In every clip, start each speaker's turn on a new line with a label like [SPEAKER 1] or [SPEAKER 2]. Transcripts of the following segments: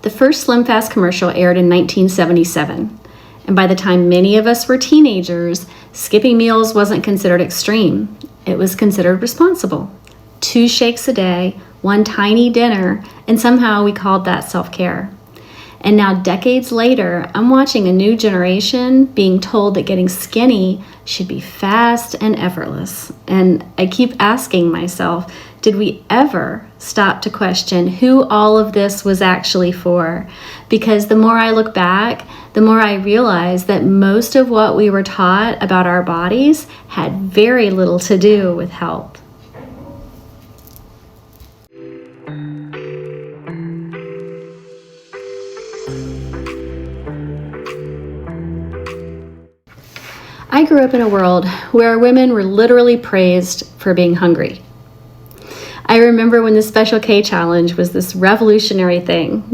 [SPEAKER 1] The first SlimFast commercial aired in 1977, and by the time many of us were teenagers, skipping meals wasn't considered extreme. It was considered responsible. 2 shakes a day, 1 tiny dinner, and somehow we called that self-care. And now, decades later, I'm watching a new generation being told that getting skinny should be fast and effortless. And I keep asking myself, did we ever stop to question who all of this was actually for? Because the more I look back, the more I realize that most of what we were taught about our bodies had very little to do with health. I grew up in a world where women were literally praised for being hungry. I remember when the Special K challenge was this revolutionary thing,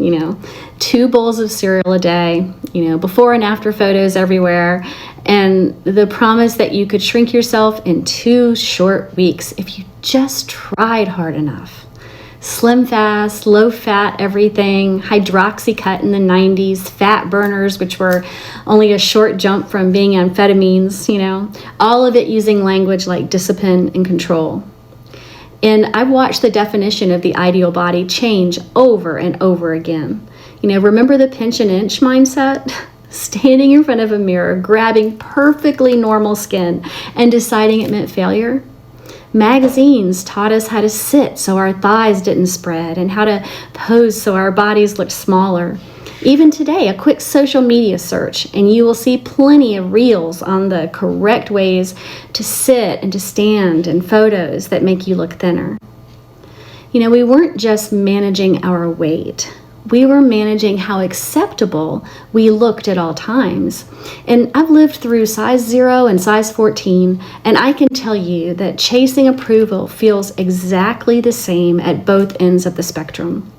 [SPEAKER 1] 2 bowls of cereal a day, before and after photos everywhere, and the promise that you could shrink yourself in 2 short weeks if you just tried hard enough. SlimFast, low-fat everything, hydroxycut in the 90s, fat burners, which were only a short jump from being amphetamines, all of it using language like discipline and control. And I've watched the definition of the ideal body change over and over again. Remember the pinch and inch mindset? Standing in front of a mirror, grabbing perfectly normal skin and deciding it meant failure? Magazines taught us how to sit so our thighs didn't spread and how to pose so our bodies looked smaller. Even today, a quick social media search and you will see plenty of reels on the correct ways to sit and to stand and photos that make you look thinner. We weren't just managing our weight. We were managing how acceptable we looked at all times. And I've lived through size 0 and size 14, and I can tell you that chasing approval feels exactly the same at both ends of the spectrum.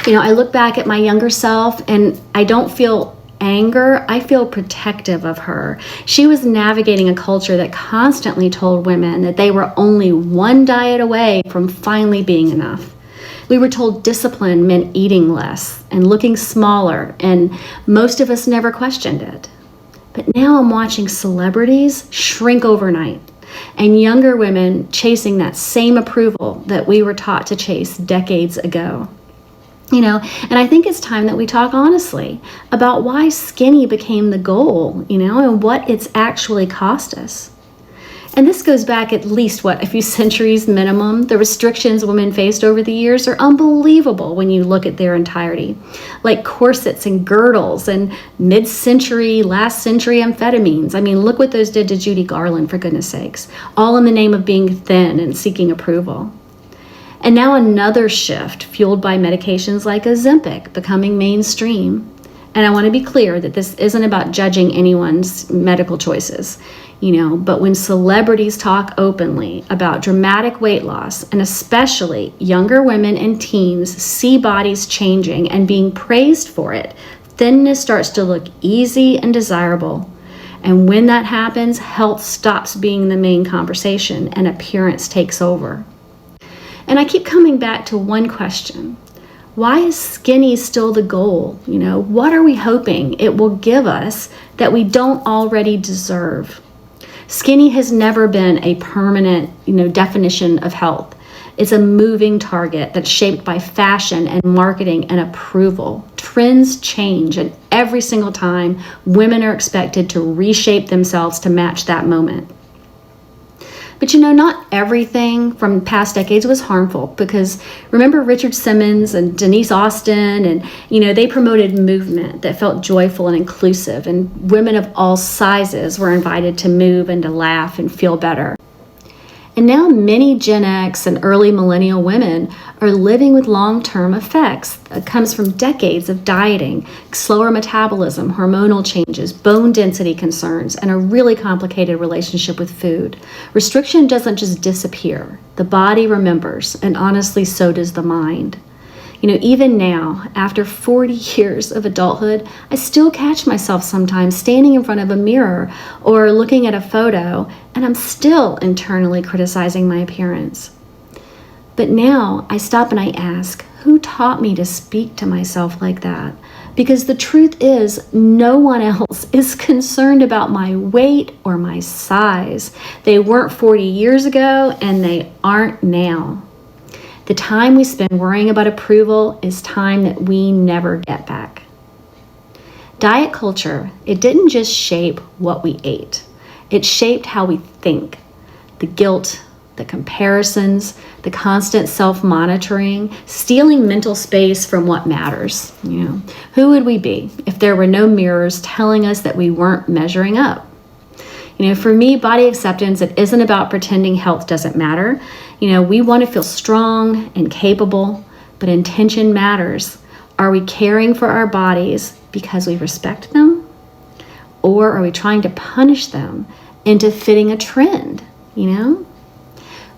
[SPEAKER 1] I look back at my younger self and I don't feel anger, I feel protective of her. She was navigating a culture that constantly told women that they were only one diet away from finally being enough. We were told discipline meant eating less and looking smaller, and most of us never questioned it. But now I'm watching celebrities shrink overnight and younger women chasing that same approval that we were taught to chase decades ago. And I think it's time that we talk honestly about why skinny became the goal, and what it's actually cost us. And this goes back at least, a few centuries minimum. The restrictions women faced over the years are unbelievable when you look at their entirety, like corsets and girdles and mid-century, last century amphetamines. Look what those did to Judy Garland, for goodness sakes, all in the name of being thin and seeking approval. And now another shift fueled by medications like Ozempic becoming mainstream. And I want to be clear that this isn't about judging anyone's medical choices, but when celebrities talk openly about dramatic weight loss, and especially younger women and teens see bodies changing and being praised for it, thinness starts to look easy and desirable. And when that happens, health stops being the main conversation and appearance takes over. And I keep coming back to one question. Why is skinny still the goal? What are we hoping it will give us that we don't already deserve? Skinny has never been a permanent, definition of health. It's a moving target that's shaped by fashion and marketing and approval. Trends change, and every single time, women are expected to reshape themselves to match that moment. But not everything from past decades was harmful, because remember Richard Simmons and Denise Austin, and they promoted movement that felt joyful and inclusive, and women of all sizes were invited to move and to laugh and feel better. And now many Gen X and early millennial women are living with long-term effects that comes from decades of dieting, slower metabolism, hormonal changes, bone density concerns, and a really complicated relationship with food. Restriction doesn't just disappear. The body remembers, and honestly, so does the mind. Even now, after 40 years of adulthood, I still catch myself sometimes standing in front of a mirror or looking at a photo, and I'm still internally criticizing my appearance. But now I stop and I ask, who taught me to speak to myself like that? Because the truth is, no one else is concerned about my weight or my size. They weren't 40 years ago, and they aren't now. The time we spend worrying about approval is time that we never get back. Diet culture, it didn't just shape what we ate. It shaped how we think. The guilt, the comparisons, the constant self-monitoring, stealing mental space from what matters. Who would we be if there were no mirrors telling us that we weren't measuring up? For me, body acceptance, it isn't about pretending health doesn't matter. We want to feel strong and capable, but intention matters. Are we caring for our bodies because we respect them? Or are we trying to punish them into fitting a trend?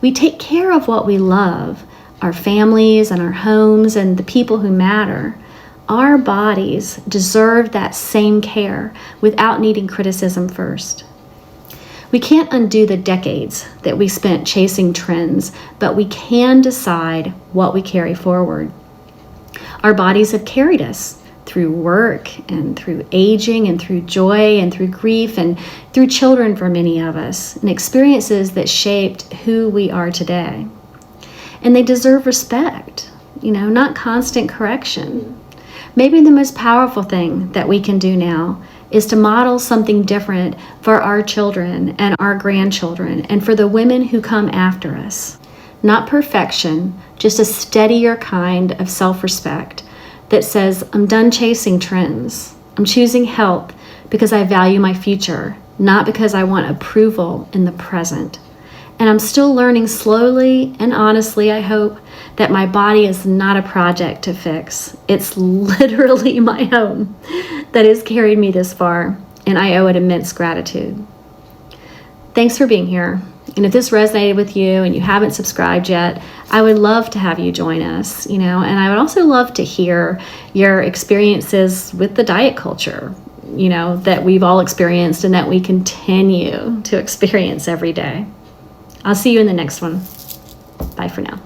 [SPEAKER 1] We take care of what we love, our families and our homes and the people who matter. Our bodies deserve that same care without needing criticism first. We can't undo the decades that we spent chasing trends, but we can decide what we carry forward. Our bodies have carried us through work and through aging and through joy and through grief and through children for many of us, and experiences that shaped who we are today. And they deserve respect, not constant correction. Maybe the most powerful thing that we can do now is to model something different for our children and our grandchildren and for the women who come after us. Not perfection, just a steadier kind of self-respect that says, I'm done chasing trends. I'm choosing health because I value my future, not because I want approval in the present. And I'm still learning slowly and honestly, I hope, that my body is not a project to fix. It's literally my home that has carried me this far, and I owe it immense gratitude. Thanks for being here. And if this resonated with you and you haven't subscribed yet, I would love to have you join us, and I would also love to hear your experiences with the diet culture, that we've all experienced and that we continue to experience every day. I'll see you in the next one. Bye for now.